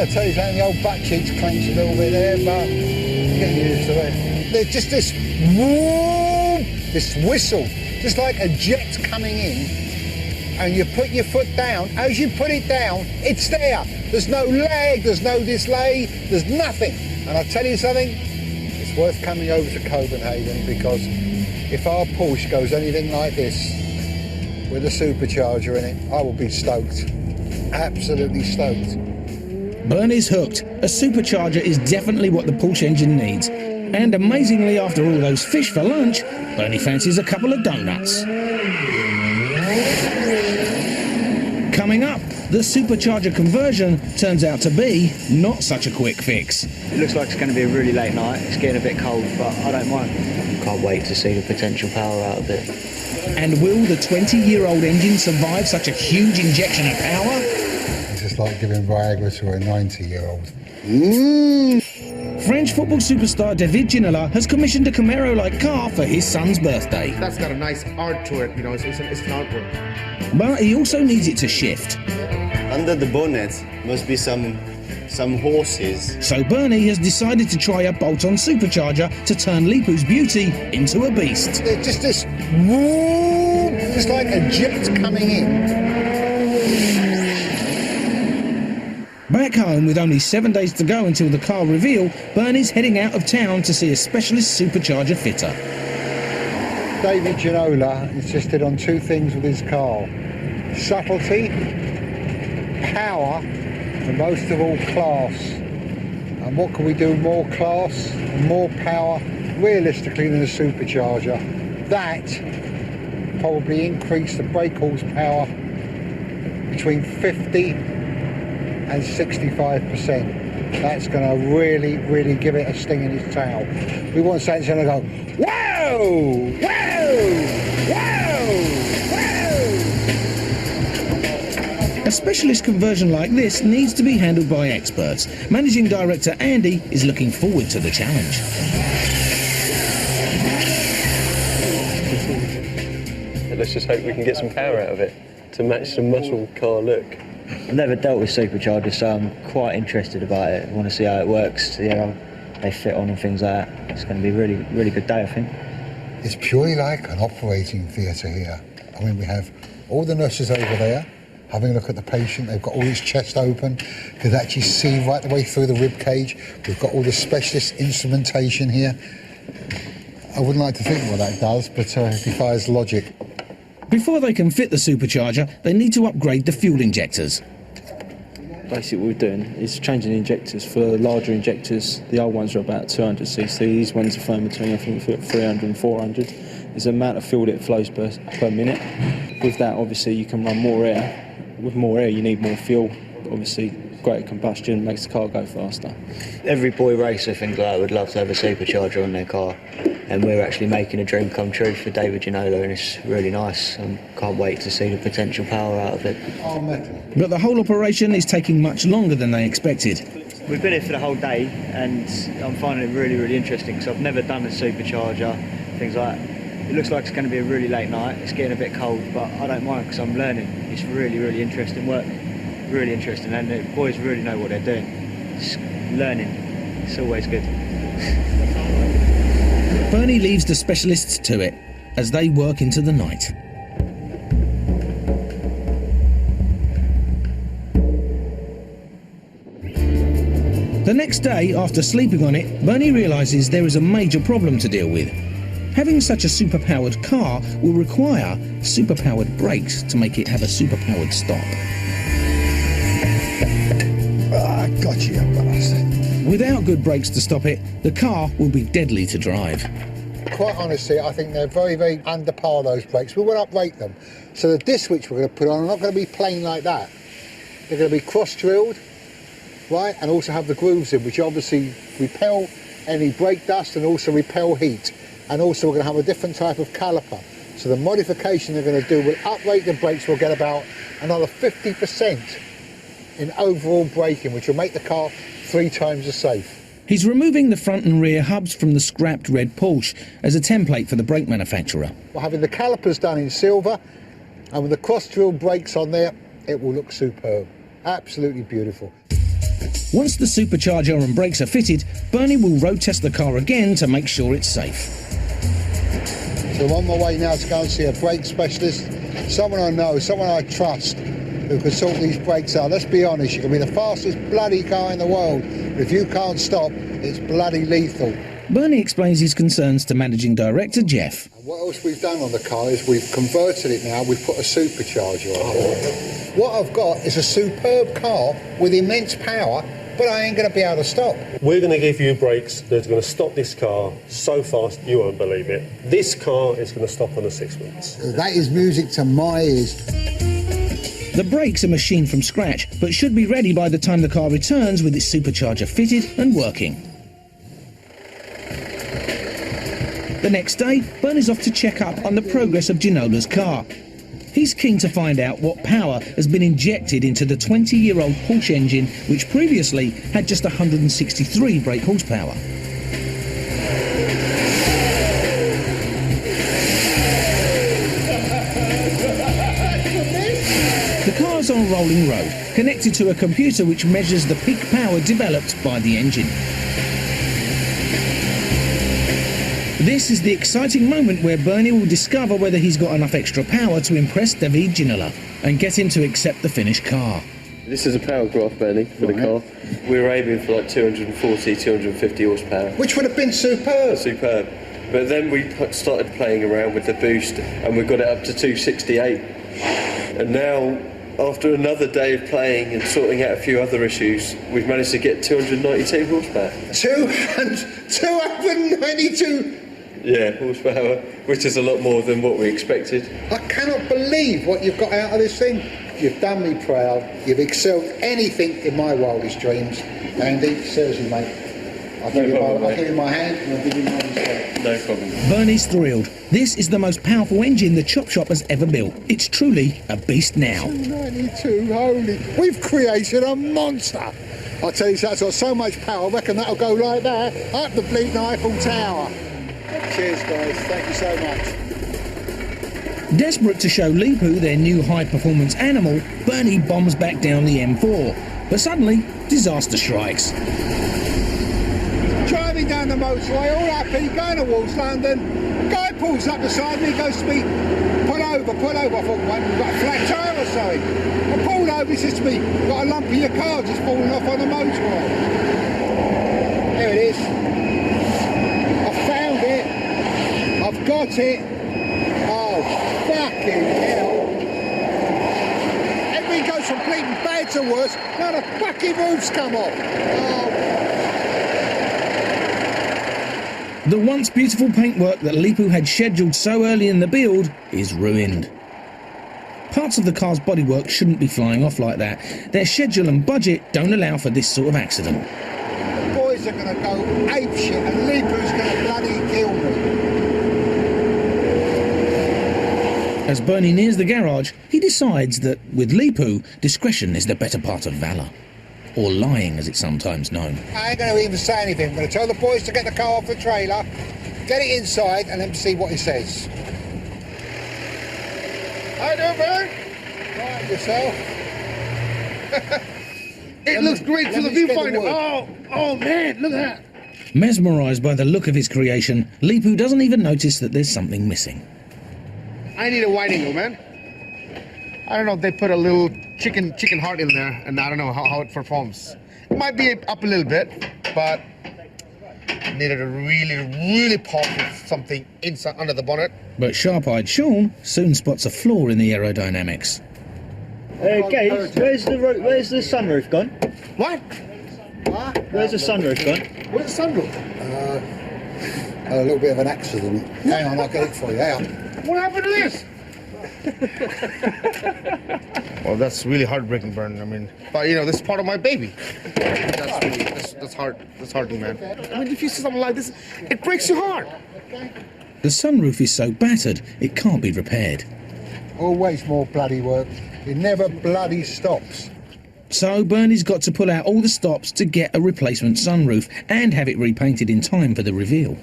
Yeah, I tell you something, the old butt cheeks clench a little bit there, but you're getting used to it. There's just this whoop, this whistle, just like a jet coming in, and you put your foot down. As you put it down, it's there. There's no lag, there's no delay, there's nothing. And I tell you something, it's worth coming over to Copenhagen, because if our Porsche goes anything like this, with a supercharger in it, I will be stoked. Absolutely stoked. Bernie's hooked. A supercharger is definitely what the Porsche engine needs. And amazingly, after all those fish for lunch, Bernie fancies a couple of donuts. Coming up, the supercharger conversion turns out to be not such a quick fix. It looks like it's going to be a really late night. It's getting a bit cold, but I don't mind. Can't wait to see the potential power out of it. And will the 20-year-old engine survive such a huge injection of power? It's just like giving Viagra to a 90-year-old. French football superstar David Ginola has commissioned a Camaro-like car for his son's birthday. That's got a nice art to it, you know, it's an artwork. But he also needs it to shift. Under the bonnet must be some horses. So Bernie has decided to try a bolt-on supercharger to turn Leepu's beauty into a beast. There's just this whoop, just like a jet coming in. Back home, with only 7 days to go until the car reveal, Bernie's heading out of town to see a specialist supercharger fitter. David Ginola insisted on two things with his car: subtlety, power, and most of all, class. And what can we do more class and more power, realistically, than a supercharger? That probably increased the brake horsepower between 50 and 65%. That's going to really, really give it a sting in its tail. We want something that's going to go, whoa, whoa, whoa, whoa. A specialist conversion like this needs to be handled by experts. Managing Director Andy is looking forward to the challenge. Let's just hope we can get some power out of it to match the muscle car look. I've never dealt with superchargers, so I'm quite interested about it. I want to see how it works, see how they fit on and things like that. It's going to be a really, really good day, I think. It's purely like an operating theatre here. I mean, we have all the nurses over there having a look at the patient. They've got all his chest open. You can actually see right the way through the rib cage. We've got all the specialist instrumentation here. I wouldn't like to think what that does, but it defies logic. Before they can fit the supercharger, they need to upgrade the fuel injectors. Basically what we're doing is changing the injectors. For larger injectors, the old ones are about 200cc, these ones are flowing between, I think, 300 and 400. There's the amount of fuel that flows per minute. With that, obviously, you can run more air. With more air, you need more fuel. Obviously, greater combustion makes the car go faster. Every boy racer, things like that, would love to have a supercharger on their car. And we're actually making a dream come true for David Ginola, and it's really nice. I can't wait to see the potential power out of it. But the whole operation is taking much longer than they expected. We've been here for the whole day, and I'm finding it really, really interesting, because I've never done a supercharger, things like that. It looks like it's going to be a really late night. It's getting a bit cold, but I don't mind, because I'm learning. It's really, really interesting work. Really interesting, and the boys really know what they're doing. Just learning. It's always good. Bernie leaves the specialists to it as they work into the night. The next day, after sleeping on it, Bernie realises there is a major problem to deal with. Having such a superpowered car will require superpowered brakes to make it have a superpowered stop. Ah, got you, bastard. Without good brakes to stop it, the car will be deadly to drive. Quite honestly, I think they're very, very under par, those brakes. We will uprate them. So the disc which we're going to put on are not going to be plain like that. They're going to be cross-drilled, right, and also have the grooves in, which obviously repel any brake dust and also repel heat. And also we're going to have a different type of caliper. So the modification they're going to do will uprate the brakes. We'll get about another 50% in overall braking, which will make the car 3 times as safe. He's removing the front and rear hubs from the scrapped red Porsche as a template for the brake manufacturer. We're having the calipers done in silver, and with the cross-drilled brakes on there, it will look superb. Absolutely beautiful. Once the supercharger and brakes are fitted, Bernie will road test the car again to make sure it's safe. So I'm on my way now to go and see a brake specialist, someone I know, someone I trust, who can sort these brakes out. Let's be honest, you can be the fastest bloody car in the world, but if you can't stop, it's bloody lethal. Bernie explains his concerns to managing director Jeff. What else we've done on the car is we've converted it now, we've put a supercharger on it. What I've got is a superb car with immense power, but I ain't going to be able to stop. We're going to give you brakes that are going to stop this car so fast you won't believe it. This car is going to stop on the 6 weeks. That is music to my ears. The brakes are machined from scratch, but should be ready by the time the car returns with its supercharger fitted and working. The next day, Bernie's off to check up on the progress of Ginola's car. He's keen to find out what power has been injected into the 20-year-old Porsche engine, which previously had just 163 brake horsepower. The car's on a rolling road, connected to a computer which measures the peak power developed by the engine. This is the exciting moment where Bernie will discover whether he's got enough extra power to impress David Ginola and get him to accept the finished car. This is a power graph, Bernie, for the car. We were aiming for like 240, 250 horsepower. Which would have been superb. Superb. But then we started playing around with the boost and we got it up to 268. And now, after another day of playing and sorting out a few other issues, we've managed to get 292 horsepower. 292? Yeah, horsepower, which is a lot more than what we expected. I cannot believe what you've got out of this thing. You've done me proud. You've excelled anything in my wildest dreams. Andy, seriously, mate. I'll give you my hand and I'll give you my respect. No problem. Bernie's thrilled. This is the most powerful engine the chop shop has ever built. It's truly a beast now. 292, holy. We've created a monster. I tell you, that's got so much power, I reckon that'll go like that, up the bleeding Eiffel Tower. Cheers, guys. Thank you so much. Desperate to show Leepu their new high-performance animal, Bernie bombs back down the M4. But suddenly, disaster strikes. Driving down the motorway, all happy, going towards London. Guy pulls up beside me, goes to me, pull over. I thought, well, we've got a flat tyre or something. I pulled over, he says to me, got a lump of your car just falling off on the motorway. There it is. I've got it. Oh, fucking hell. Everything goes from bleeding bad to worse. Now the fucking roof's come off. Oh. The once beautiful paintwork that Leepu had scheduled so early in the build is ruined. Parts of the car's bodywork shouldn't be flying off like that. Their schedule and budget don't allow for this sort of accident. The boys are going to go apeshit and Leepu's going to bloody kill me. As Bernie nears the garage, he decides that, with Leepu, discretion is the better part of valour. Or lying, as it's sometimes known. I ain't going to even say anything. I'm going to tell the boys to get the car off the trailer, get it inside, and then see what he says. How you doing, man? Right, yourself? It looks great for the viewfinder. Oh, man, look at that. Mesmerised by the look of his creation, Leepu doesn't even notice that there's something missing. I need a wide angle, man. I don't know if they put a little chicken heart in there, and I don't know how it performs. It might be up a little bit, but needed a really powerful something inside under the bonnet. But sharp-eyed Sean soon spots a flaw in the aerodynamics. Gaze, where's the sunroof gone? What? Where's the sunroof gone? Where's the sunroof? A little bit of an accident. Hang on, I'll get it for you. Hang on. What happened to this? Well, that's really heartbreaking, Bern. I mean, but you know, this is part of my baby. That's heartening, man. I mean, if you see something like this, it breaks your heart. The sunroof is so battered, it can't be repaired. Always more bloody work. It never bloody stops. So Bernie's got to pull out all the stops to get a replacement sunroof and have it repainted in time for the reveal.